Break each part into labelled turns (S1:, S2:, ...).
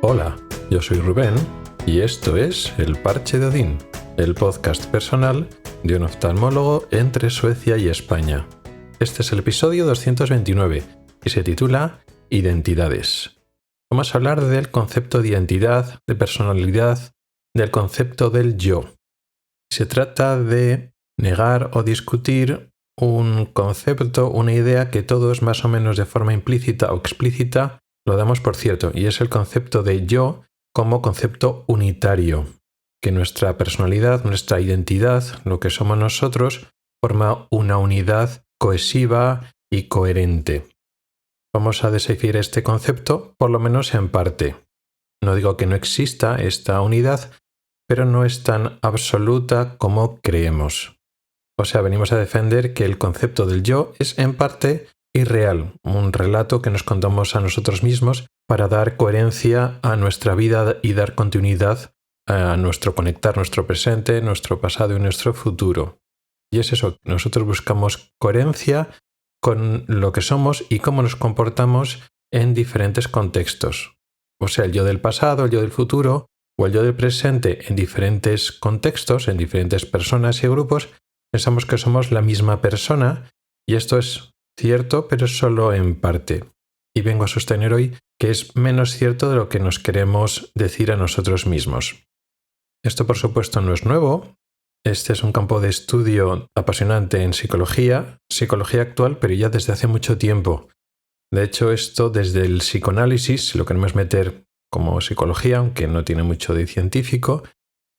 S1: Hola, yo soy Rubén y esto es El Parche de Odín, el podcast personal de un oftalmólogo entre Suecia y España. Este es el episodio 229 y se titula Identidades. Vamos a hablar del concepto de identidad, de personalidad, del concepto del yo. Se trata de negar o discutir un concepto, una idea que todos más o menos de forma implícita o explícita lo damos por cierto, y es el concepto de yo como concepto unitario, que nuestra personalidad, nuestra identidad, lo que somos nosotros, forma una unidad cohesiva y coherente. Vamos a describir este concepto, por lo menos en parte. No digo que no exista esta unidad, pero no es tan absoluta como creemos. O sea, venimos a defender que el concepto del yo es en parte irreal, un relato que nos contamos a nosotros mismos para dar coherencia a nuestra vida y dar continuidad a nuestro conectar nuestro presente, nuestro pasado y nuestro futuro. Y es eso, nosotros buscamos coherencia con lo que somos y cómo nos comportamos en diferentes contextos. O sea, el yo del pasado, el yo del futuro o el yo del presente en diferentes contextos, en diferentes personas y grupos, pensamos que somos la misma persona y esto es cierto, pero solo en parte. Y vengo a sostener hoy que es menos cierto de lo que nos queremos decir a nosotros mismos. Esto, por supuesto, no es nuevo. Este es un campo de estudio apasionante en psicología actual, pero ya desde hace mucho tiempo. De hecho, esto desde el psicoanálisis, si lo queremos meter como psicología, aunque no tiene mucho de científico,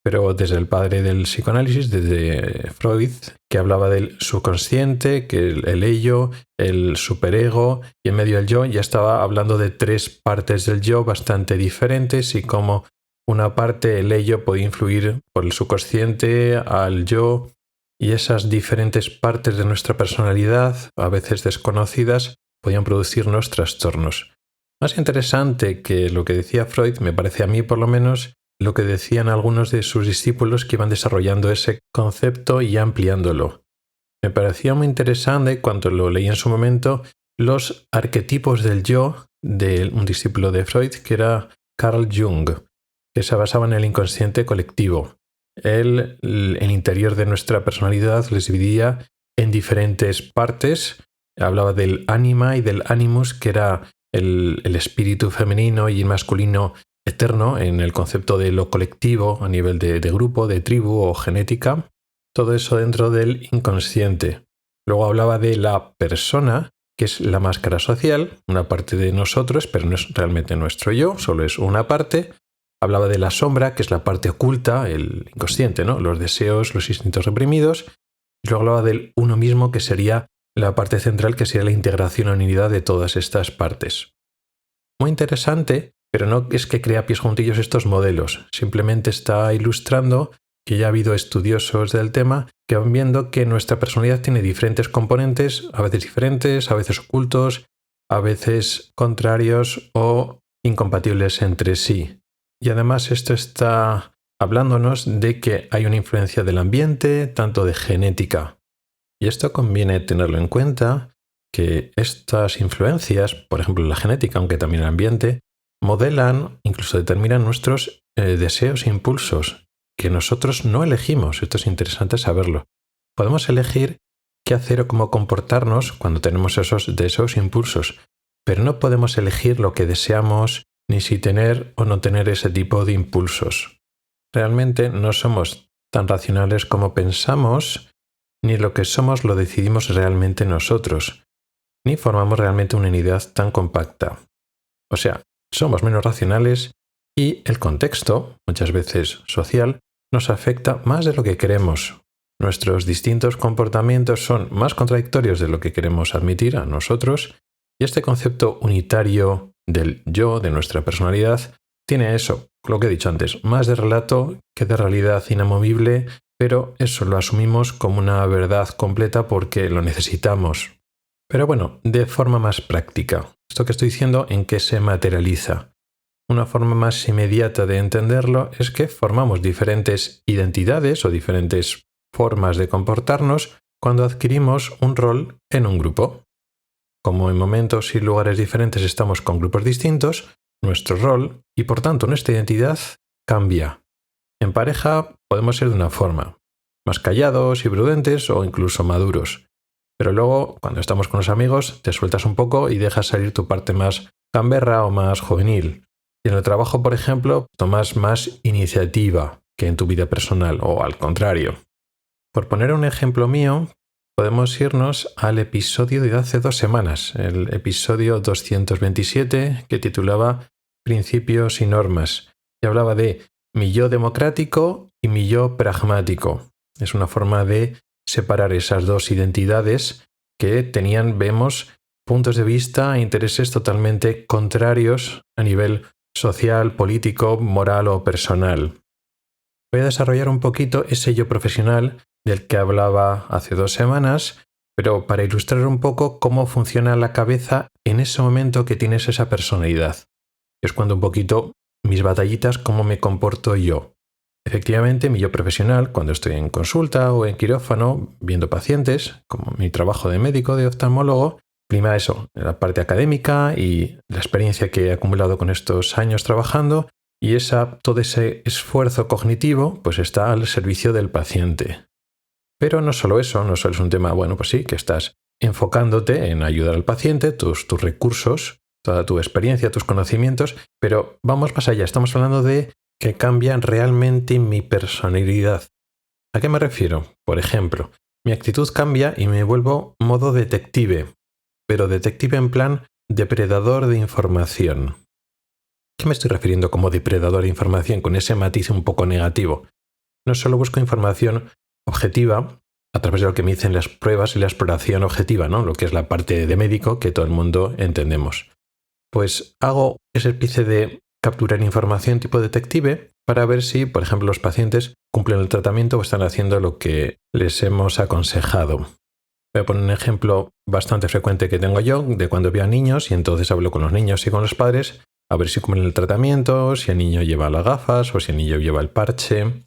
S1: pero desde el padre del psicoanálisis, desde Freud, que hablaba del subconsciente, que el ello, el superego y en medio del yo, ya estaba hablando de tres partes del yo bastante diferentes y cómo una parte, el ello, podía influir por el subconsciente al yo y esas diferentes partes de nuestra personalidad, a veces desconocidas, podían producirnos trastornos. Más interesante que lo que decía Freud, me parece a mí por lo menos, lo que decían algunos de sus discípulos que iban desarrollando ese concepto y ampliándolo. Me parecía muy interesante cuando lo leí en su momento los arquetipos del yo de un discípulo de Freud que era Carl Jung, que se basaba en el inconsciente colectivo. Él, el interior de nuestra personalidad, les dividía en diferentes partes. Hablaba del ánima y del animus, que era el espíritu femenino y el masculino eterno en el concepto de lo colectivo a nivel de grupo, de tribu o genética. Todo eso dentro del inconsciente. Luego hablaba de la persona, que es la máscara social, una parte de nosotros, pero no es realmente nuestro yo, solo es una parte. Hablaba de la sombra, que es la parte oculta, el inconsciente, ¿no? Los deseos, los instintos reprimidos. Y luego hablaba del uno mismo, que sería la parte central, que sería la integración en unidad de todas estas partes. Muy interesante, pero no es que crea pies juntillos estos modelos. Simplemente está ilustrando que ya ha habido estudiosos del tema que van viendo que nuestra personalidad tiene diferentes componentes, a veces ocultos, a veces contrarios o incompatibles entre sí. Y además esto está hablándonos de que hay una influencia del ambiente, tanto de genética. Y esto conviene tenerlo en cuenta, que estas influencias, por ejemplo la genética, aunque también el ambiente, modelan, incluso determinan nuestros deseos e impulsos, que nosotros no elegimos. Esto es interesante saberlo. Podemos elegir qué hacer o cómo comportarnos cuando tenemos esos deseos e impulsos, pero no podemos elegir lo que deseamos ni si tener o no tener ese tipo de impulsos. Realmente no somos tan racionales como pensamos, ni lo que somos lo decidimos realmente nosotros, ni formamos realmente una unidad tan compacta. O sea, somos menos racionales y el contexto, muchas veces social, nos afecta más de lo que queremos. Nuestros distintos comportamientos son más contradictorios de lo que queremos admitir a nosotros y este concepto unitario del yo, de nuestra personalidad, tiene eso, lo que he dicho antes, más de relato que de realidad inamovible, pero eso lo asumimos como una verdad completa porque lo necesitamos. Pero bueno, de forma más práctica. Esto que estoy diciendo, ¿en qué se materializa? Una forma más inmediata de entenderlo es que formamos diferentes identidades o diferentes formas de comportarnos cuando adquirimos un rol en un grupo. Como en momentos y lugares diferentes estamos con grupos distintos, nuestro rol y por tanto nuestra identidad cambia. En pareja podemos ser de una forma, más callados y prudentes o incluso maduros. Pero luego, cuando estamos con los amigos, te sueltas un poco y dejas salir tu parte más gamberra o más juvenil. Y en el trabajo, por ejemplo, tomas más iniciativa que en tu vida personal o al contrario. Por poner un ejemplo mío, podemos irnos al episodio de hace 2 semanas, el episodio 227, que titulaba Principios y normas, y hablaba de mi yo democrático y mi yo pragmático. Es una forma de separar esas dos identidades que tenían, vemos, puntos de vista e intereses totalmente contrarios a nivel social, político, moral o personal. Voy a desarrollar un poquito ese yo profesional del que hablaba hace 2 semanas, pero para ilustrar un poco cómo funciona la cabeza en ese momento que tienes esa personalidad. Os cuento un poquito mis batallitas, cómo me comporto yo. Efectivamente, mi yo profesional, cuando estoy en consulta o en quirófano, viendo pacientes, como mi trabajo de médico, de oftalmólogo, prima eso, la parte académica y la experiencia que he acumulado con estos años trabajando, y todo ese esfuerzo cognitivo pues está al servicio del paciente. Pero no solo eso, no solo es un tema, pues sí, que estás enfocándote en ayudar al paciente, tus recursos, toda tu experiencia, tus conocimientos, pero vamos más allá, estamos hablando de que cambia realmente mi personalidad. ¿A qué me refiero? Por ejemplo, mi actitud cambia y me vuelvo modo detective, pero detective en plan depredador de información. ¿Qué me estoy refiriendo como depredador de información con ese matiz un poco negativo? No solo busco información objetiva a través de lo que me dicen las pruebas y la exploración objetiva, ¿no? Lo que es la parte de médico que todo el mundo entendemos. Pues hago esa especie de capturar información tipo detective para ver si, por ejemplo, los pacientes cumplen el tratamiento o están haciendo lo que les hemos aconsejado. Voy a poner un ejemplo bastante frecuente que tengo yo de cuando veo a niños y entonces hablo con los niños y con los padres a ver si cumplen el tratamiento, si el niño lleva las gafas o si el niño lleva el parche.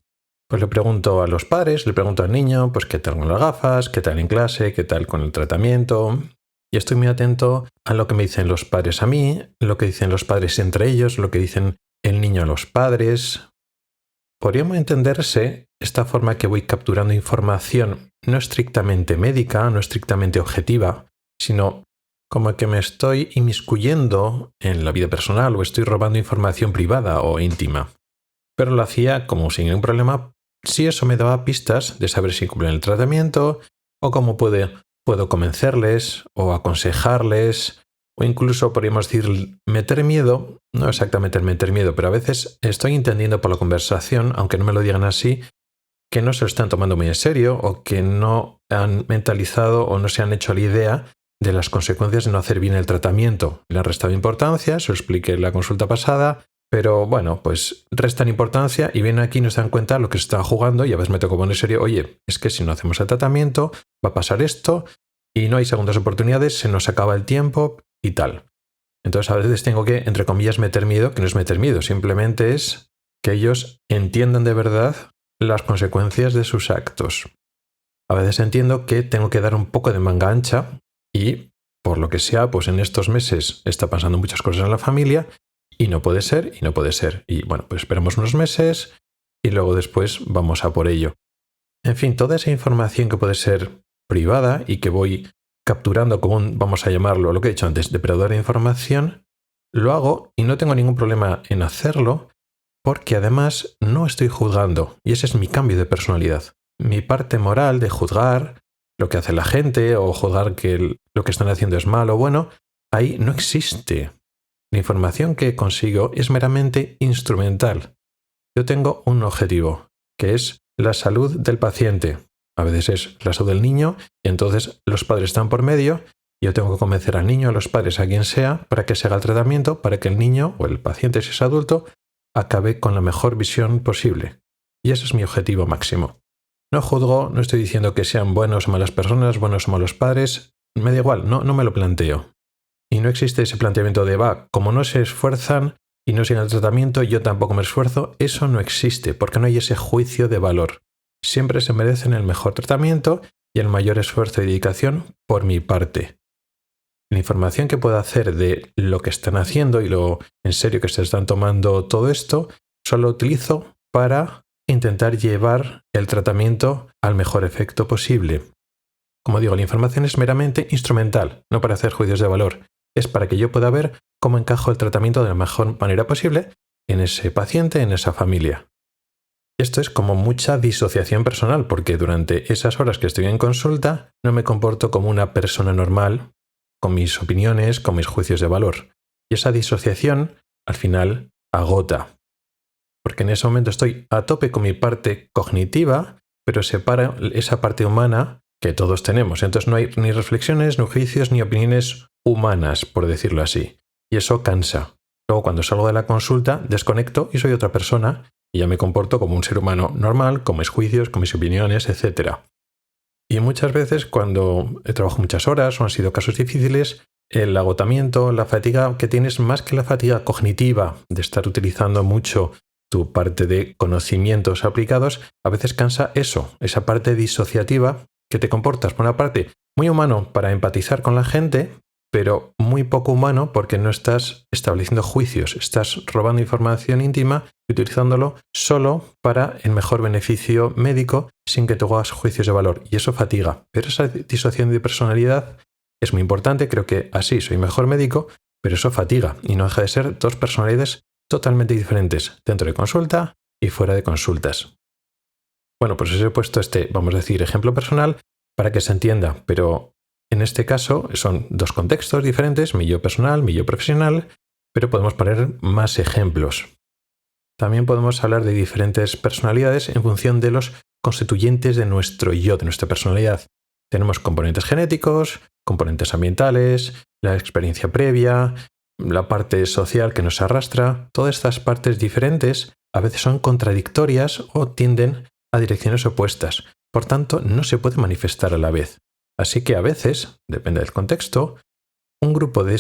S1: Pues le pregunto a los padres, le pregunto al niño, pues qué tal con las gafas, qué tal en clase, qué tal con el tratamiento. Y estoy muy atento a lo que me dicen los padres a mí, lo que dicen los padres entre ellos, lo que dicen el niño a los padres. Podríamos entenderse esta forma que voy capturando información no estrictamente médica, no estrictamente objetiva, sino como que me estoy inmiscuyendo en la vida personal o estoy robando información privada o íntima. Pero lo hacía como sin ningún problema si eso me daba pistas de saber si cumplen el tratamiento o cómo puedo convencerles o aconsejarles o incluso podríamos decir meter miedo, no exactamente el meter miedo, pero a veces estoy entendiendo por la conversación, aunque no me lo digan así, que no se lo están tomando muy en serio o que no han mentalizado o no se han hecho la idea de las consecuencias de no hacer bien el tratamiento. Le han restado importancia, se lo expliqué en la consulta pasada, pero pues restan importancia y vienen aquí y no se dan cuenta de lo que se está jugando y a veces me toca poner en serio, oye, es que si no hacemos el tratamiento va a pasar esto y no hay segundas oportunidades, se nos acaba el tiempo y tal. Entonces a veces tengo que, entre comillas, meter miedo, que no es meter miedo, simplemente es que ellos entiendan de verdad las consecuencias de sus actos. A veces entiendo que tengo que dar un poco de manga ancha y, por lo que sea, pues en estos meses está pasando muchas cosas en la familia y no puede ser, y no puede ser. Y pues esperamos unos meses y luego después vamos a por ello. En fin, toda esa información que puede ser privada y que voy capturando como vamos a llamarlo, lo que he dicho antes, depredador de información, lo hago y no tengo ningún problema en hacerlo porque además no estoy juzgando y ese es mi cambio de personalidad. Mi parte moral de juzgar lo que hace la gente o juzgar que lo que están haciendo es malo o bueno, ahí no existe. La información que consigo es meramente instrumental. Yo tengo un objetivo, que es la salud del paciente. A veces es la salud del niño y entonces los padres están por medio y yo tengo que convencer al niño, a los padres, a quien sea, para que se haga el tratamiento, para que el niño o el paciente, si es adulto, acabe con la mejor visión posible. Y ese es mi objetivo máximo. No juzgo, no estoy diciendo que sean buenos o malas personas, buenos o malos padres, me da igual, no me lo planteo. Y no existe ese planteamiento de, como no se esfuerzan y no siguen el tratamiento, yo tampoco me esfuerzo. Eso no existe, porque no hay ese juicio de valor. Siempre se merecen el mejor tratamiento y el mayor esfuerzo y dedicación por mi parte. la información que puedo hacer de lo que están haciendo y lo en serio que se están tomando todo esto, solo lo utilizo para intentar llevar el tratamiento al mejor efecto posible. Como digo, la información es meramente instrumental, no para hacer juicios de valor. Es para que yo pueda ver cómo encajo el tratamiento de la mejor manera posible en ese paciente, en esa familia. Esto es como mucha disociación personal, porque durante esas horas que estoy en consulta no me comporto como una persona normal, con mis opiniones, con mis juicios de valor. Y esa disociación, al final, agota. Porque en ese momento estoy a tope con mi parte cognitiva, pero separa esa parte humana que todos tenemos. Entonces no hay ni reflexiones, ni juicios, ni opiniones humanas, por decirlo así. Y eso cansa. Luego, cuando salgo de la consulta, desconecto y soy otra persona y ya me comporto como un ser humano normal, con mis juicios, con mis opiniones, etc. Y muchas veces, cuando trabajo muchas horas o han sido casos difíciles, el agotamiento, la fatiga que tienes, más que la fatiga cognitiva de estar utilizando mucho tu parte de conocimientos aplicados, a veces cansa eso, esa parte disociativa que te comportas por una parte muy humano para empatizar con la gente, pero muy poco humano porque no estás estableciendo juicios, estás robando información íntima y utilizándolo solo para el mejor beneficio médico sin que te hagas juicios de valor. Y eso fatiga. Pero esa disociación de personalidad es muy importante, creo que así soy mejor médico, pero eso fatiga y no deja de ser dos personalidades totalmente diferentes dentro de consulta y fuera de consultas. Bueno, pues os he puesto vamos a decir, ejemplo personal para que se entienda, pero en este caso son dos contextos diferentes, mi yo personal, mi yo profesional, pero podemos poner más ejemplos. También podemos hablar de diferentes personalidades en función de los constituyentes de nuestro yo, de nuestra personalidad. Tenemos componentes genéticos, componentes ambientales, la experiencia previa, la parte social que nos arrastra. Todas estas partes diferentes a veces son contradictorias o tienden a direcciones opuestas. Por tanto, no se puede manifestar a la vez. Así que a veces, depende del contexto, un grupo de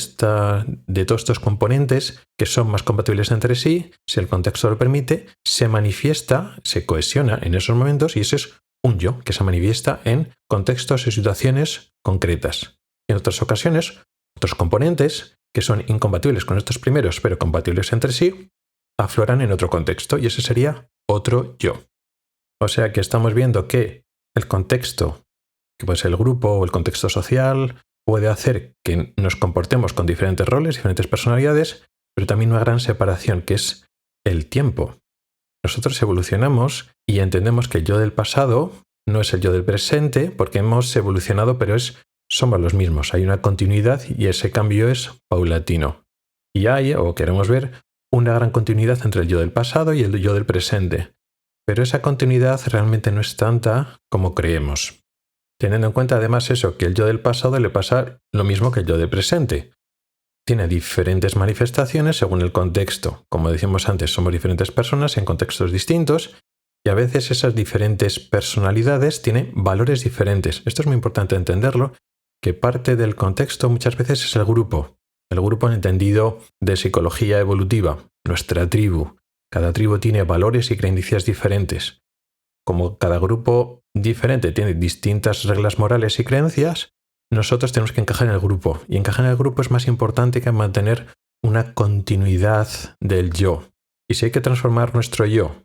S1: todos estos componentes que son más compatibles entre sí, si el contexto lo permite, se manifiesta, se cohesiona en esos momentos y ese es un yo que se manifiesta en contextos y situaciones concretas. En otras ocasiones, otros componentes que son incompatibles con estos primeros pero compatibles entre sí, afloran en otro contexto y ese sería otro yo. O sea que estamos viendo que el contexto, que puede ser el grupo o el contexto social, puede hacer que nos comportemos con diferentes roles, diferentes personalidades, pero también una gran separación que es el tiempo. Nosotros evolucionamos y entendemos que el yo del pasado no es el yo del presente porque hemos evolucionado, pero somos los mismos. Hay una continuidad y ese cambio es paulatino. Y hay, o queremos ver, una gran continuidad entre el yo del pasado y el yo del presente. Pero esa continuidad realmente no es tanta como creemos. Teniendo en cuenta además eso, que el yo del pasado le pasa lo mismo que el yo del presente. Tiene diferentes manifestaciones según el contexto. Como decíamos antes, somos diferentes personas en contextos distintos y a veces esas diferentes personalidades tienen valores diferentes. Esto es muy importante entenderlo, que parte del contexto muchas veces es el grupo entendido de psicología evolutiva, nuestra tribu. Cada tribu tiene valores y creencias diferentes. Como cada grupo diferente tiene distintas reglas morales y creencias, nosotros tenemos que encajar en el grupo. Y encajar en el grupo es más importante que mantener una continuidad del yo. Y si hay que transformar nuestro yo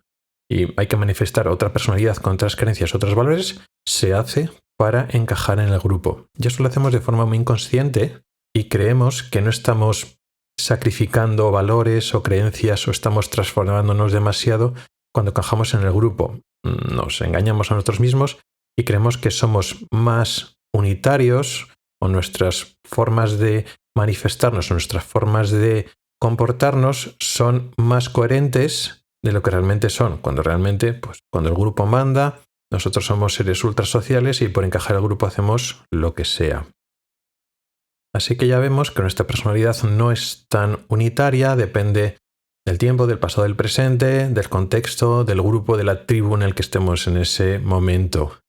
S1: y hay que manifestar otra personalidad con otras creencias, otros valores, se hace para encajar en el grupo. Y eso lo hacemos de forma muy inconsciente y creemos que no estamos sacrificando valores o creencias o estamos transformándonos demasiado cuando encajamos en el grupo. Nos engañamos a nosotros mismos y creemos que somos más unitarios o nuestras formas de manifestarnos, nuestras formas de comportarnos son más coherentes de lo que realmente son, cuando realmente, cuando el grupo manda, nosotros somos seres ultrasociales y por encajar al grupo hacemos lo que sea. Así que ya vemos que nuestra personalidad no es tan unitaria, depende del tiempo, del pasado, del presente, del contexto, del grupo, de la tribu en el que estemos en ese momento.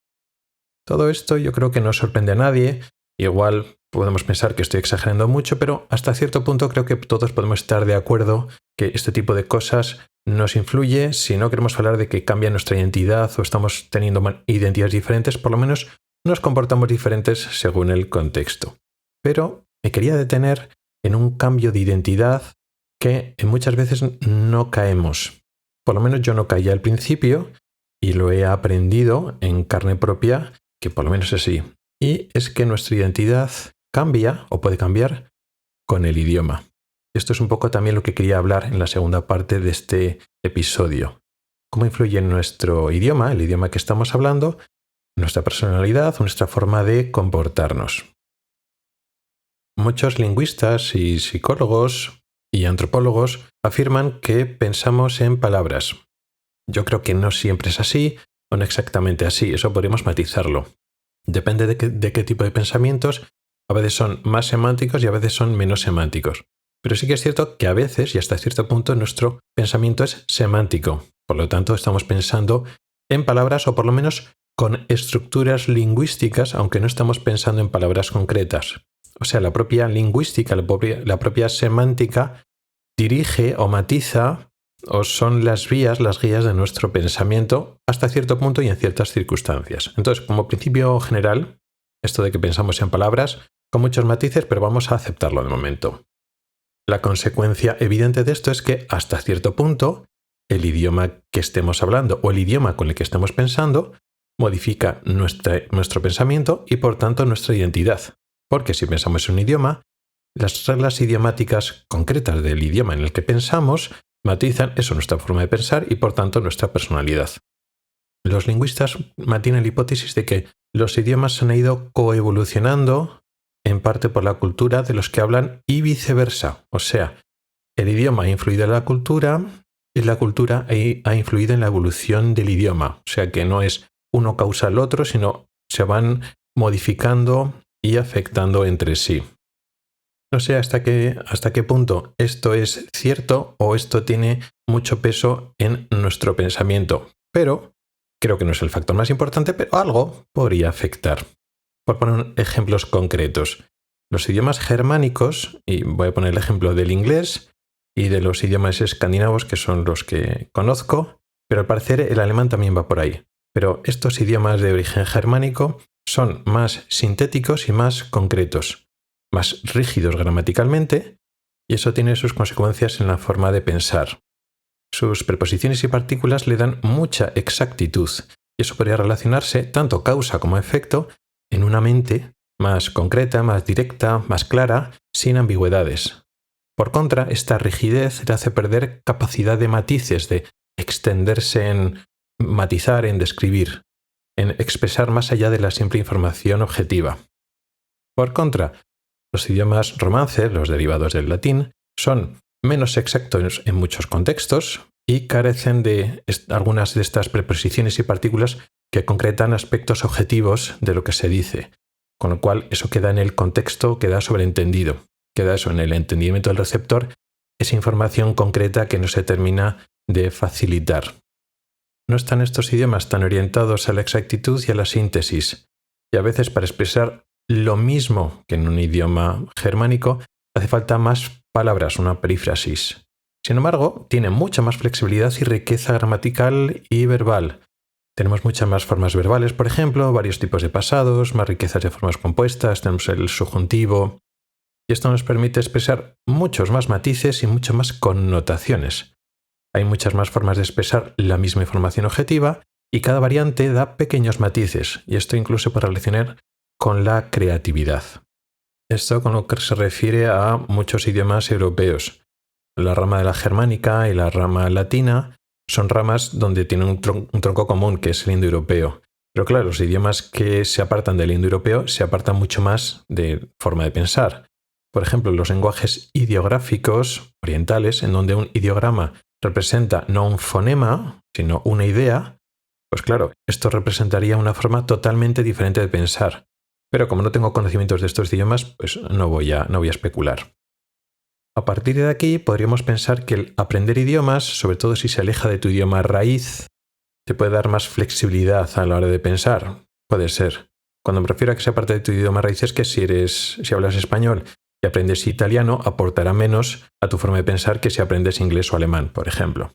S1: Todo esto yo creo que no sorprende a nadie. Igual podemos pensar que estoy exagerando mucho, pero hasta cierto punto creo que todos podemos estar de acuerdo que este tipo de cosas nos influye. Si no queremos hablar de que cambia nuestra identidad o estamos teniendo identidades diferentes, por lo menos nos comportamos diferentes según el contexto. Pero me quería detener en un cambio de identidad que muchas veces no caemos. Por lo menos yo no caía al principio y lo he aprendido en carne propia, que por lo menos es así. Y es que nuestra identidad cambia o puede cambiar con el idioma. Esto es un poco también lo que quería hablar en la segunda parte de este episodio. Cómo influye en nuestro idioma, el idioma que estamos hablando, nuestra personalidad, nuestra forma de comportarnos. Muchos lingüistas y psicólogos y antropólogos afirman que pensamos en palabras. Yo creo que no siempre es así, o no exactamente así, eso podríamos matizarlo. Depende de qué tipo de pensamientos, a veces son más semánticos y a veces son menos semánticos. Pero sí que es cierto que a veces, y hasta cierto punto, nuestro pensamiento es semántico. Por lo tanto, estamos pensando en palabras o por lo menos con estructuras lingüísticas, aunque no estamos pensando en palabras concretas. O sea, la propia lingüística, la propia semántica dirige o matiza o son las guías de nuestro pensamiento hasta cierto punto y en ciertas circunstancias. Entonces, como principio general, esto de que pensamos en palabras, con muchos matices, pero vamos a aceptarlo de momento. La consecuencia evidente de esto es que hasta cierto punto el idioma que estemos hablando o el idioma con el que estemos pensando modifica nuestro pensamiento y por tanto nuestra identidad. Porque si pensamos en un idioma, las reglas idiomáticas concretas del idioma en el que pensamos matizan eso, nuestra forma de pensar y por tanto nuestra personalidad. Los lingüistas mantienen la hipótesis de que los idiomas han ido coevolucionando en parte por la cultura de los que hablan y viceversa. O sea, el idioma ha influido en la cultura y la cultura ha influido en la evolución del idioma. O sea que no es uno causa al otro, sino se van modificando y afectando entre sí. No sé hasta qué punto esto es cierto o esto tiene mucho peso en nuestro pensamiento, pero creo que no es el factor más importante, pero algo podría afectar. Por poner ejemplos concretos, los idiomas germánicos, y voy a poner el ejemplo del inglés y de los idiomas escandinavos, que son los que conozco, pero al parecer el alemán también va por ahí. Pero estos idiomas de origen germánico son más sintéticos y más concretos, más rígidos gramaticalmente, y eso tiene sus consecuencias en la forma de pensar. Sus preposiciones y partículas le dan mucha exactitud, y eso podría relacionarse, tanto causa como efecto, en una mente más concreta, más directa, más clara, sin ambigüedades. Por contra, esta rigidez le hace perder capacidad de matices, de extenderse en matizar, en describir, en expresar más allá de la simple información objetiva. Por contra, los idiomas romances, los derivados del latín, son menos exactos en muchos contextos y carecen de algunas de estas preposiciones y partículas que concretan aspectos objetivos de lo que se dice, con lo cual eso queda en el contexto, queda sobreentendido, queda eso en el entendimiento del receptor, esa información concreta que no se termina de facilitar. No están estos idiomas tan orientados a la exactitud y a la síntesis, y a veces para expresar lo mismo que en un idioma germánico hace falta más palabras, una perífrasis. Sin embargo, tiene mucha más flexibilidad y riqueza gramatical y verbal. Tenemos muchas más formas verbales, por ejemplo, varios tipos de pasados, más riquezas de formas compuestas, tenemos el subjuntivo, y esto nos permite expresar muchos más matices y muchas más connotaciones. Hay muchas más formas de expresar la misma información objetiva y cada variante da pequeños matices, y esto incluso puede relacionar con la creatividad. Esto con lo que se refiere a muchos idiomas europeos. La rama de la germánica y la rama latina son ramas donde tienen un tronco común, que es el indoeuropeo. Pero claro, los idiomas que se apartan del indoeuropeo se apartan mucho más de forma de pensar. Por ejemplo, los lenguajes ideográficos orientales, en donde un ideograma representa no un fonema, sino una idea, pues claro, esto representaría una forma totalmente diferente de pensar. Pero como no tengo conocimientos de estos idiomas, pues no voy a especular. A partir de aquí podríamos pensar que el aprender idiomas, sobre todo si se aleja de tu idioma raíz, te puede dar más flexibilidad a la hora de pensar. Puede ser. Cuando me refiero a que se aparte de tu idioma raíz es que si hablas español y aprendes italiano, aportará menos a tu forma de pensar que si aprendes inglés o alemán, por ejemplo.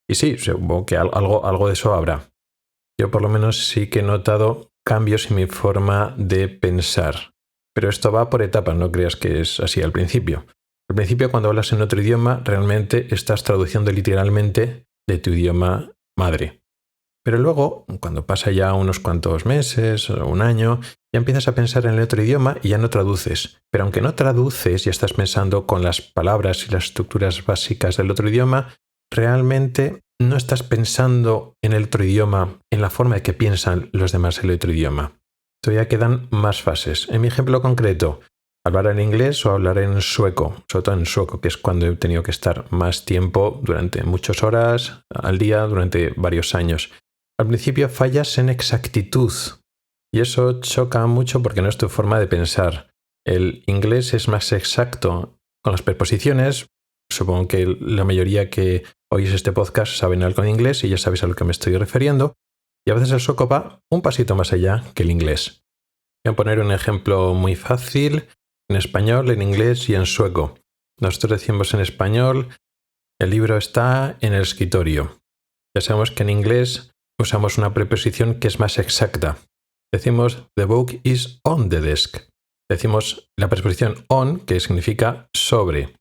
S1: Y sí, supongo que algo de eso habrá. Yo por lo menos sí que he notado cambios en mi forma de pensar. Pero esto va por etapas, no creas que es así al principio. Al principio, cuando hablas en otro idioma, realmente estás traduciendo literalmente de tu idioma madre. Pero luego, cuando pasa ya unos cuantos meses o un año, ya empiezas a pensar en el otro idioma y ya no traduces. Pero aunque no traduces y estás pensando con las palabras y las estructuras básicas del otro idioma, realmente no estás pensando en el otro idioma en la forma de que piensan los demás en el otro idioma. Todavía quedan más fases. En mi ejemplo concreto, hablar en inglés o hablar en sueco, sobre todo en sueco, que es cuando he tenido que estar más tiempo, durante muchas horas al día, durante varios años. Al principio fallas en exactitud y eso choca mucho porque no es tu forma de pensar. El inglés es más exacto con las preposiciones. Supongo que la mayoría que oís este podcast saben algo de inglés y ya sabéis a lo que me estoy refiriendo. Y a veces el sueco va un pasito más allá que el inglés. Voy a poner un ejemplo muy fácil en español, en inglés y en sueco. Nosotros decimos en español, el libro está en el escritorio. Ya sabemos que en inglés usamos una preposición que es más exacta. Decimos the book is on the desk. Decimos la preposición on, que significa sobre.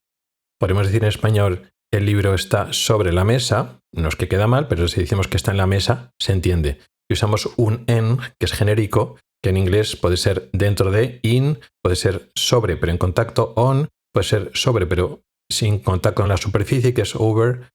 S1: Podemos decir en español el libro está sobre la mesa. No es que queda mal, pero si decimos que está en la mesa, se entiende. Y usamos un en, que es genérico, que en inglés puede ser dentro de, in, puede ser sobre, pero en contacto, on, puede ser sobre, pero sin contacto con la superficie, que es over.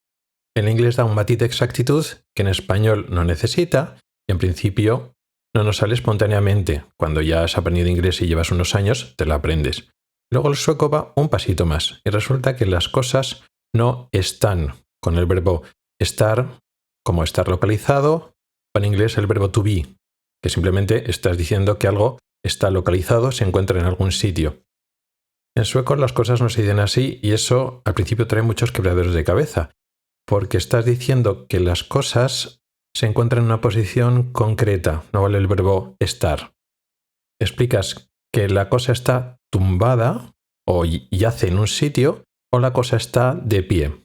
S1: En inglés da un matiz de exactitud que en español no necesita y en principio no nos sale espontáneamente. Cuando ya has aprendido inglés y llevas unos años, te lo aprendes. Luego el sueco va un pasito más y resulta que las cosas no están con el verbo estar, como estar localizado, o en inglés el verbo to be, que simplemente estás diciendo que algo está localizado, se encuentra en algún sitio. En sueco las cosas no se dicen así y eso al principio trae muchos quebraderos de cabeza, porque estás diciendo que las cosas se encuentran en una posición concreta, no vale el verbo estar. Explicas que la cosa está tumbada o yace en un sitio o la cosa está de pie.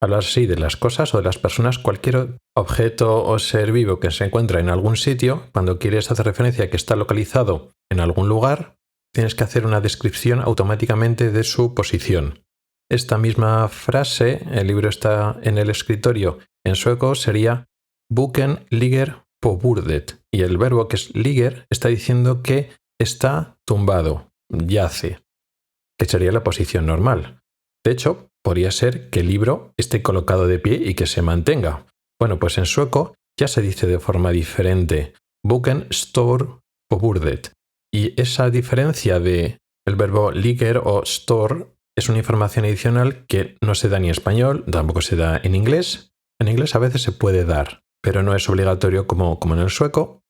S1: Hablas así de las cosas o de las personas, cualquier objeto o ser vivo que se encuentra en algún sitio, cuando quieres hacer referencia a que está localizado en algún lugar, tienes que hacer una descripción automáticamente de su posición. Esta misma frase, el libro está en el escritorio, en sueco sería Boken ligger på bordet. Y el verbo que es ligger está diciendo que está tumbado, yace, que sería la posición normal. De hecho, podría ser que el libro esté colocado de pie y que se mantenga. Bueno, pues en sueco ya se dice de forma diferente. Boken står på bordet. Y esa diferencia de el verbo ligger o store es una información adicional que no se da ni en español, tampoco se da en inglés. En inglés a veces se puede dar, pero no es obligatorio como en el sueco.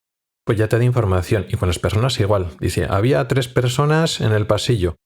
S1: Pues ya te da información. Y con las personas igual. Dice, había 3 personas en el pasillo.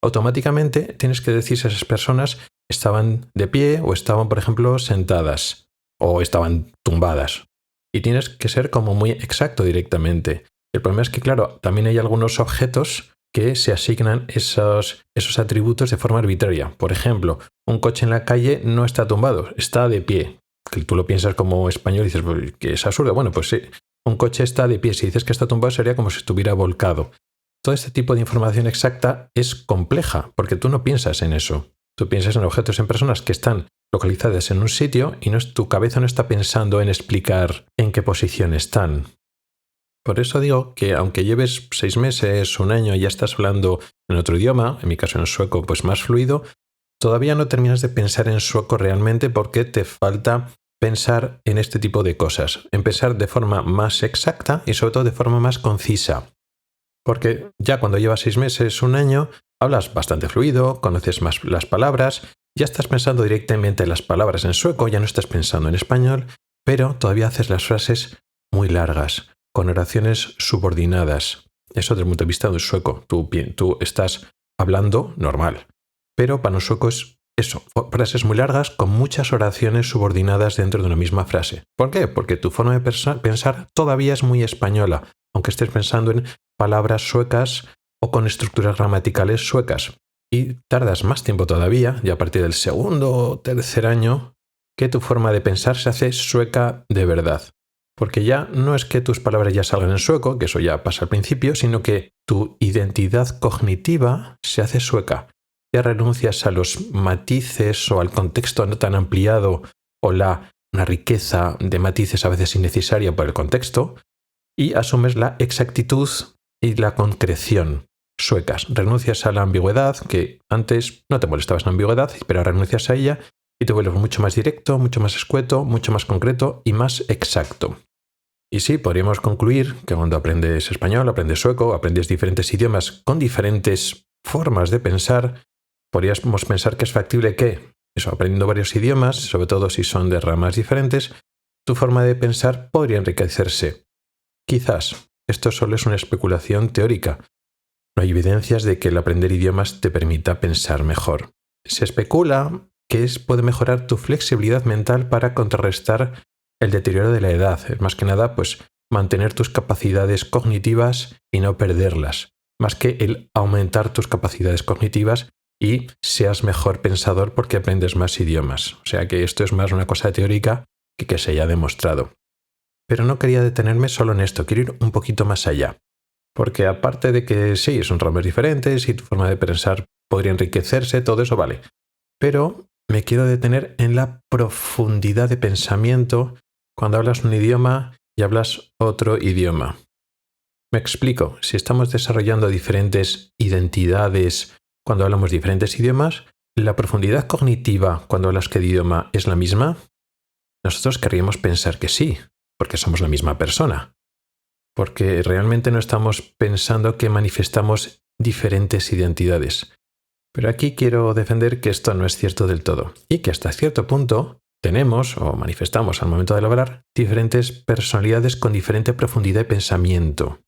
S1: Automáticamente tienes que decir si esas personas estaban de pie o estaban, por ejemplo, sentadas o estaban tumbadas. Y tienes que ser como muy exacto directamente. El problema es que, claro, también hay algunos objetos que se asignan esos atributos de forma arbitraria. Por ejemplo, un coche en la calle no está tumbado, está de pie. Que tú lo piensas como español y dices, pues, que es absurdo. Bueno, pues sí, un coche está de pie. Si dices que está tumbado sería como si estuviera volcado. Todo este tipo de información exacta es compleja porque tú no piensas en eso. Tú piensas en objetos, en personas que están localizadas en un sitio y tu cabeza no está pensando en explicar en qué posición están. Por eso digo que aunque lleves 6 meses, un año y ya estás hablando en otro idioma, en mi caso en sueco pues más fluido, todavía no terminas de pensar en sueco realmente porque te falta pensar en este tipo de cosas, en pensar de forma más exacta y sobre todo de forma más concisa. Porque ya cuando llevas 6 meses, un año, hablas bastante fluido, conoces más las palabras, ya estás pensando directamente en las palabras en sueco, ya no estás pensando en español, pero todavía haces las frases muy largas, con oraciones subordinadas. Eso desde el punto de vista de un sueco. Tú estás hablando normal, pero para un sueco es eso, frases muy largas con muchas oraciones subordinadas dentro de una misma frase. ¿Por qué? Porque tu forma de pensar todavía es muy española, aunque estés pensando en palabras suecas o con estructuras gramaticales suecas. Y tardas más tiempo todavía, y a partir del 2º o 3er año, que tu forma de pensar se hace sueca de verdad. Porque ya no es que tus palabras ya salgan en sueco, que eso ya pasa al principio, sino que tu identidad cognitiva se hace sueca. Ya renuncias a los matices o al contexto no tan ampliado o una riqueza de matices a veces innecesaria por el contexto y asumes la exactitud y la concreción suecas. Renuncias a la ambigüedad, que antes no te molestabas la ambigüedad, pero renuncias a ella y te vuelves mucho más directo, mucho más escueto, mucho más concreto y más exacto. Y sí, podríamos concluir que cuando aprendes español, aprendes sueco, aprendes diferentes idiomas con diferentes formas de pensar, podríamos pensar que es factible que, aprendiendo varios idiomas, sobre todo si son de ramas diferentes, tu forma de pensar podría enriquecerse. Quizás, esto solo es una especulación teórica. No hay evidencias de que el aprender idiomas te permita pensar mejor. Se especula que puede mejorar tu flexibilidad mental para contrarrestar el deterioro de la edad. Más que nada, pues mantener tus capacidades cognitivas y no perderlas. Más que el aumentar tus capacidades cognitivas y seas mejor pensador porque aprendes más idiomas. O sea que esto es más una cosa teórica que se haya demostrado. Pero no quería detenerme solo en esto, quiero ir un poquito más allá. Porque aparte de que sí, son ramas diferentes y tu forma de pensar podría enriquecerse, todo eso vale. Pero me quiero detener en la profundidad de pensamiento cuando hablas un idioma y hablas otro idioma. Me explico, si estamos desarrollando diferentes identidades cuando hablamos diferentes idiomas, ¿la profundidad cognitiva cuando hablas cada idioma es la misma? Nosotros querríamos pensar que sí, porque somos la misma persona. Porque realmente no estamos pensando que manifestamos diferentes identidades. Pero aquí quiero defender que esto no es cierto del todo y que hasta cierto punto tenemos o manifestamos al momento de hablar diferentes personalidades con diferente profundidad de pensamiento.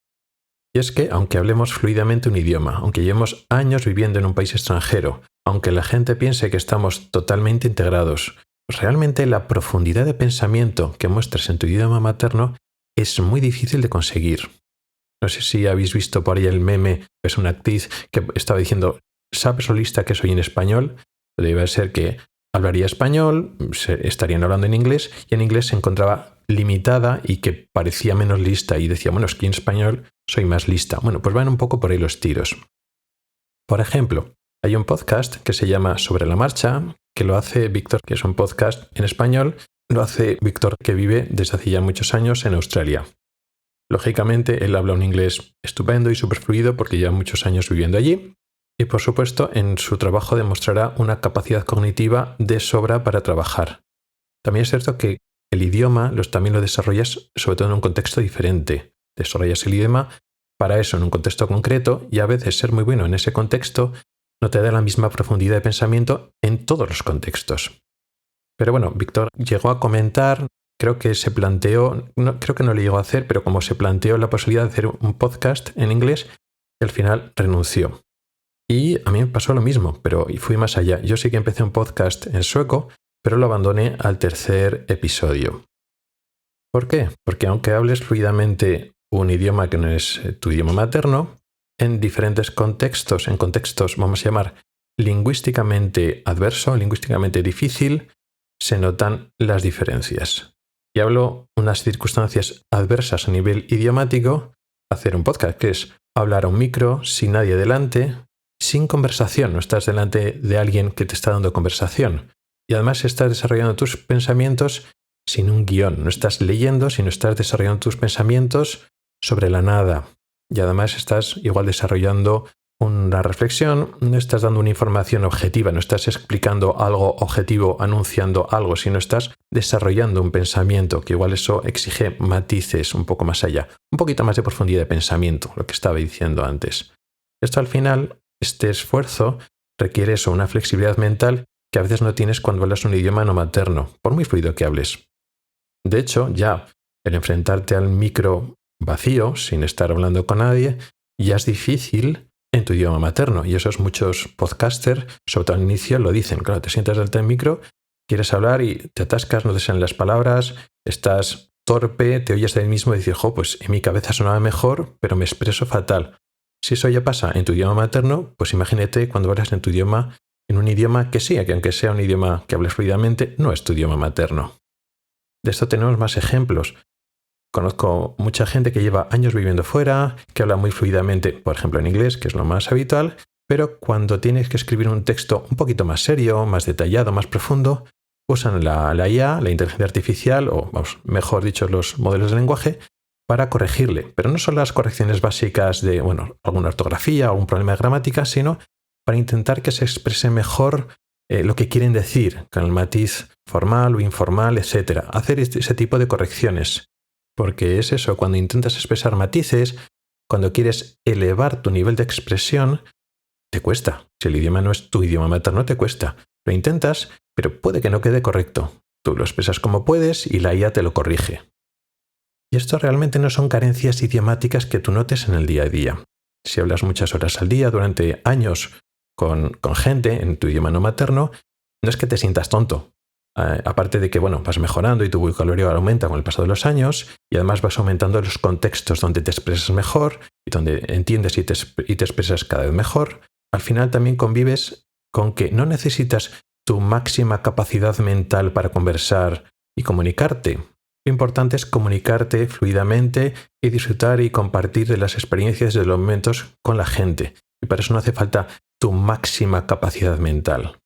S1: Y es que aunque hablemos fluidamente un idioma, aunque llevemos años viviendo en un país extranjero, aunque la gente piense que estamos totalmente integrados, realmente la profundidad de pensamiento que muestras en tu idioma materno es muy difícil de conseguir. No sé si habéis visto por ahí el meme, es una actriz que estaba diciendo, ¿sabes lo lista que soy en español? Debe ser que hablaría español, estarían hablando en inglés, y en inglés se encontraba limitada y que parecía menos lista, y decía, bueno, es que en español soy más lista. Bueno, pues van un poco por ahí los tiros. Por ejemplo, hay un podcast que se llama Sobre la Marcha, que lo hace Víctor, que es un podcast en español, lo hace Víctor, que vive desde hace ya muchos años en Australia. Lógicamente, él habla un inglés estupendo y súper fluido porque lleva muchos años viviendo allí. Y por supuesto, en su trabajo demostrará una capacidad cognitiva de sobra para trabajar. También es cierto que el idioma también lo desarrollas sobre todo en un contexto diferente. Desarrollas el idioma para eso en un contexto concreto y a veces ser muy bueno en ese contexto no te da la misma profundidad de pensamiento en todos los contextos. Pero bueno, Víctor llegó a comentar, creo que se planteó, creo que no lo llegó a hacer, pero como se planteó la posibilidad de hacer un podcast en inglés, al final renunció. Y a mí me pasó lo mismo, pero fui más allá. Yo sí que empecé un podcast en sueco, pero lo abandoné al tercer episodio. ¿Por qué? Porque aunque hables fluidamente un idioma que no es tu idioma materno, en diferentes contextos, en contextos, vamos a llamar, lingüísticamente adverso, lingüísticamente difícil, se notan las diferencias. Y hablo unas circunstancias adversas a nivel idiomático, hacer un podcast, que es hablar a un micro, sin nadie delante, sin conversación, no estás delante de alguien que te está dando conversación. Y además estás desarrollando tus pensamientos sin un guión, no estás leyendo, sino estás desarrollando tus pensamientos sobre la nada. Y además estás igual desarrollando una reflexión, no estás dando una información objetiva, no estás explicando algo objetivo, anunciando algo, sino estás desarrollando un pensamiento, que igual eso exige matices un poco más allá, un poquito más de profundidad de pensamiento, lo que estaba diciendo antes. Esto al final, este esfuerzo requiere eso, una flexibilidad mental que a veces no tienes cuando hablas un idioma no materno, por muy fluido que hables. De hecho, ya el enfrentarte al micro vacío, sin estar hablando con nadie, ya es difícil en tu idioma materno. Y eso es muchos podcasters, sobre todo al inicio, lo dicen. Claro, te sientas delante del micro, quieres hablar y te atascas, no te salen las palabras, estás torpe, te oyes de ti mismo y dices, pues en mi cabeza sonaba mejor, pero me expreso fatal. Si eso ya pasa en tu idioma materno, pues imagínate cuando hablas en tu idioma, en un idioma que sí, que aunque sea un idioma que hables fluidamente, no es tu idioma materno. De esto tenemos más ejemplos. Conozco mucha gente que lleva años viviendo fuera, que habla muy fluidamente, por ejemplo en inglés, que es lo más habitual, pero cuando tienes que escribir un texto un poquito más serio, más detallado, más profundo, usan la IA, la inteligencia artificial, o mejor dicho, los modelos de lenguaje, para corregirle. Pero no son las correcciones básicas de alguna ortografía o un problema de gramática, sino para intentar que se exprese mejor lo que quieren decir, con el matiz formal o informal, etc. Hacer ese tipo de correcciones. Porque es eso, cuando intentas expresar matices, cuando quieres elevar tu nivel de expresión, te cuesta. Si el idioma no es tu idioma materno, te cuesta. Lo intentas, pero puede que no quede correcto. Tú lo expresas como puedes y la IA te lo corrige. Y esto realmente no son carencias idiomáticas que tú notes en el día a día. Si hablas muchas horas al día durante años con gente en tu idioma no materno, no es que te sientas tonto. Aparte de que vas mejorando y tu vocabulario aumenta con el paso de los años y además vas aumentando los contextos donde te expresas mejor y donde entiendes y te expresas cada vez mejor, al final también convives con que no necesitas tu máxima capacidad mental para conversar y comunicarte. Lo importante es comunicarte fluidamente y disfrutar y compartir de las experiencias de los momentos con la gente. Y para eso no hace falta tu máxima capacidad mental.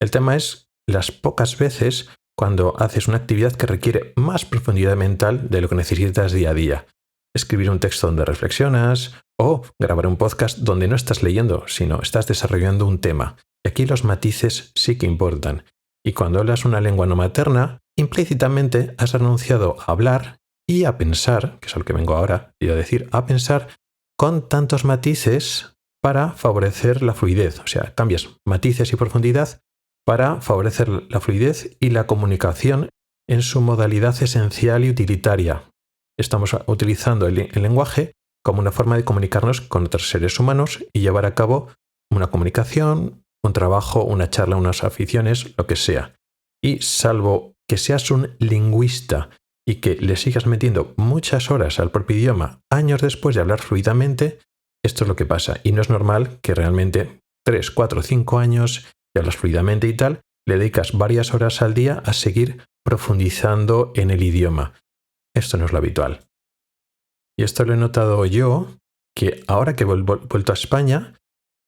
S1: El tema es las pocas veces cuando haces una actividad que requiere más profundidad mental de lo que necesitas día a día. Escribir un texto donde reflexionas o grabar un podcast donde no estás leyendo, sino estás desarrollando un tema. Y aquí los matices sí que importan. Y cuando hablas una lengua no materna, implícitamente has renunciado a hablar y a pensar, que es lo que vengo ahora, a decir, a pensar con tantos matices para favorecer la fluidez. O sea, cambias matices y profundidad para favorecer la fluidez y la comunicación en su modalidad esencial y utilitaria. Estamos utilizando el lenguaje como una forma de comunicarnos con otros seres humanos y llevar a cabo una comunicación, un trabajo, una charla, unas aficiones, lo que sea. Y salvo que seas un lingüista y que le sigas metiendo muchas horas al propio idioma años después de hablar fluidamente, esto es lo que pasa. Y no es normal que realmente 3, 4, 5 años y hablas fluidamente y tal, le dedicas varias horas al día a seguir profundizando en el idioma. Esto no es lo habitual. Y esto lo he notado yo, que ahora que he vuelto a España,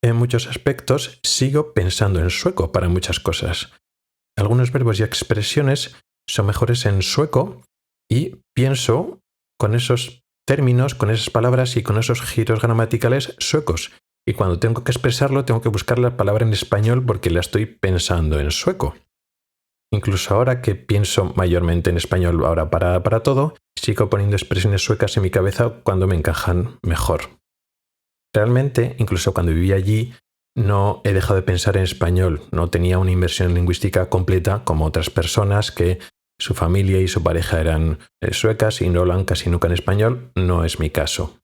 S1: en muchos aspectos sigo pensando en sueco para muchas cosas. Algunos verbos y expresiones son mejores en sueco y pienso con esos términos, con esas palabras y con esos giros gramaticales suecos. Y cuando tengo que expresarlo, tengo que buscar la palabra en español porque la estoy pensando en sueco. Incluso ahora que pienso mayormente en español ahora para todo, sigo poniendo expresiones suecas en mi cabeza cuando me encajan mejor. Realmente, incluso cuando vivía allí, no he dejado de pensar en español. No tenía una inmersión lingüística completa como otras personas que su familia y su pareja eran suecas y no hablan casi nunca en español. No es mi caso.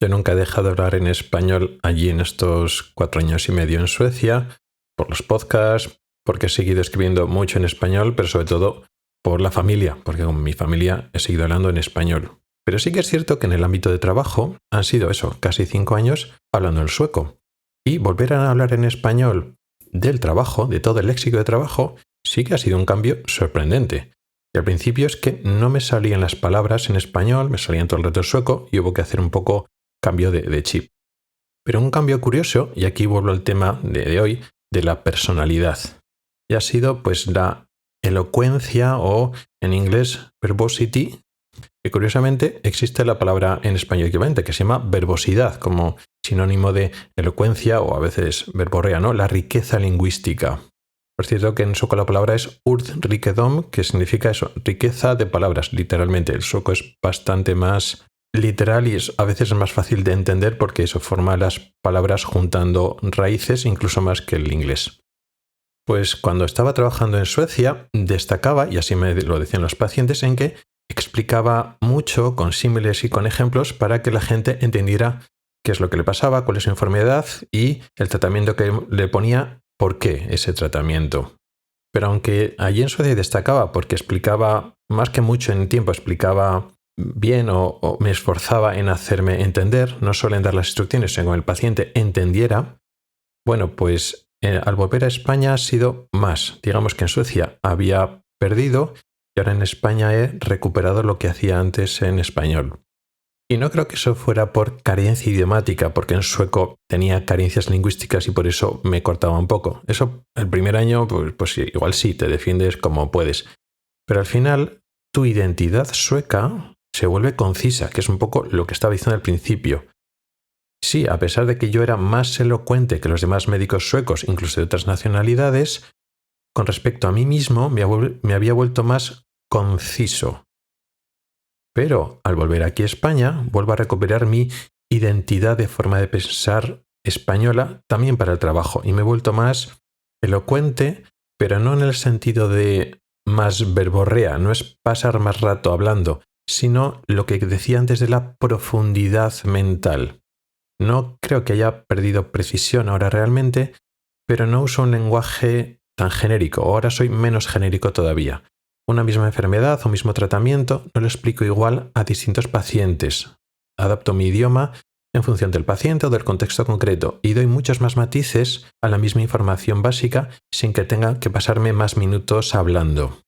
S1: Yo nunca he dejado de hablar en español allí en estos 4 años y medio en Suecia, por los podcasts, porque he seguido escribiendo mucho en español, pero sobre todo por la familia, porque con mi familia he seguido hablando en español. Pero sí que es cierto que en el ámbito de trabajo han sido casi 5 años hablando en sueco. Y volver a hablar en español del trabajo, de todo el léxico de trabajo, sí que ha sido un cambio sorprendente. Y al principio es que no me salían las palabras en español, me salían todo el rato en sueco y hubo que hacer un poco cambio de chip. Pero un cambio curioso, y aquí vuelvo al tema de hoy, de la personalidad. Y ha sido la elocuencia o en inglés verbosity, que curiosamente existe la palabra en español equivalente que se llama verbosidad como sinónimo de elocuencia o a veces verborrea, ¿no? La riqueza lingüística. Por cierto que en sueco la palabra es ordrikedom, que significa riqueza de palabras, literalmente. El sueco es bastante más literal y a veces es más fácil de entender porque forma las palabras juntando raíces incluso más que el inglés. Pues cuando estaba trabajando en Suecia destacaba, y así me lo decían los pacientes, en que explicaba mucho con símiles y con ejemplos para que la gente entendiera qué es lo que le pasaba, cuál es su enfermedad y el tratamiento que le ponía, por qué ese tratamiento. Pero aunque allí en Suecia destacaba porque explicaba más que mucho en tiempo, explicaba bien o me esforzaba en hacerme entender, no solo en dar las instrucciones, sino que el paciente entendiera, al volver a España ha sido más. Digamos que en Suecia había perdido y ahora en España he recuperado lo que hacía antes en español. Y no creo que eso fuera por carencia idiomática, porque en sueco tenía carencias lingüísticas y por eso me cortaba un poco. Eso el primer año, pues igual sí, te defiendes como puedes. Pero al final, tu identidad sueca se vuelve concisa, que es un poco lo que estaba diciendo al principio. Sí, a pesar de que yo era más elocuente que los demás médicos suecos, incluso de otras nacionalidades, con respecto a mí mismo me había vuelto más conciso. Pero al volver aquí a España, vuelvo a recuperar mi identidad de forma de pensar española también para el trabajo y me he vuelto más elocuente, pero no en el sentido de más verborrea, no es pasar más rato hablando, sino lo que decía antes de la profundidad mental. No creo que haya perdido precisión ahora realmente, pero no uso un lenguaje tan genérico, ahora soy menos genérico todavía. Una misma enfermedad o mismo tratamiento no lo explico igual a distintos pacientes. Adapto mi idioma en función del paciente o del contexto concreto y doy muchos más matices a la misma información básica sin que tenga que pasarme más minutos hablando.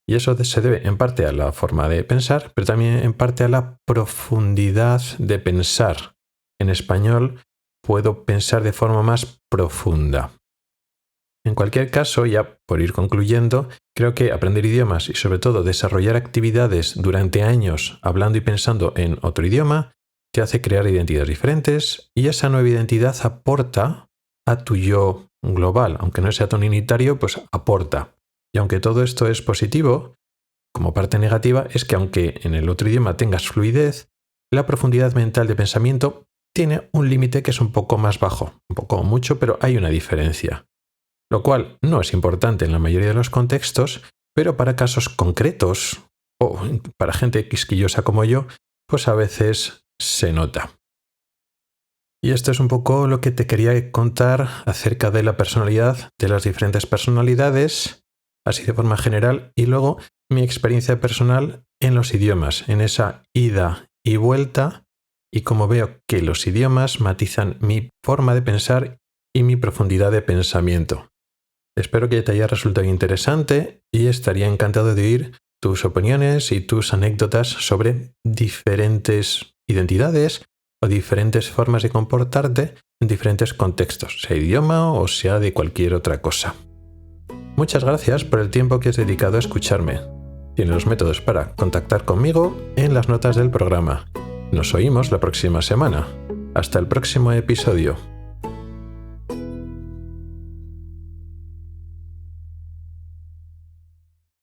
S1: Y eso se debe en parte a la forma de pensar, pero también en parte a la profundidad de pensar. En español puedo pensar de forma más profunda. En cualquier caso, ya por ir concluyendo, creo que aprender idiomas y sobre todo desarrollar actividades durante años hablando y pensando en otro idioma te hace crear identidades diferentes y esa nueva identidad aporta a tu yo global. Aunque no sea tan unitario, pues aporta. Y aunque todo esto es positivo, como parte negativa es que aunque en el otro idioma tengas fluidez, la profundidad mental de pensamiento tiene un límite que es un poco más bajo. Un poco mucho, pero hay una diferencia. Lo cual no es importante en la mayoría de los contextos, pero para casos concretos o para gente quisquillosa como yo, pues a veces se nota. Y esto es un poco lo que te quería contar acerca de la personalidad, de las diferentes personalidades, así de forma general, y luego mi experiencia personal en los idiomas, en esa ida y vuelta, y como veo que los idiomas matizan mi forma de pensar y mi profundidad de pensamiento. Espero que te haya resultado interesante y estaría encantado de oír tus opiniones y tus anécdotas sobre diferentes identidades o diferentes formas de comportarte en diferentes contextos, sea idioma o sea de cualquier otra cosa. Muchas gracias por el tiempo que has dedicado a escucharme. Tienes los métodos para contactar conmigo en las notas del programa. Nos oímos la próxima semana. Hasta el próximo episodio.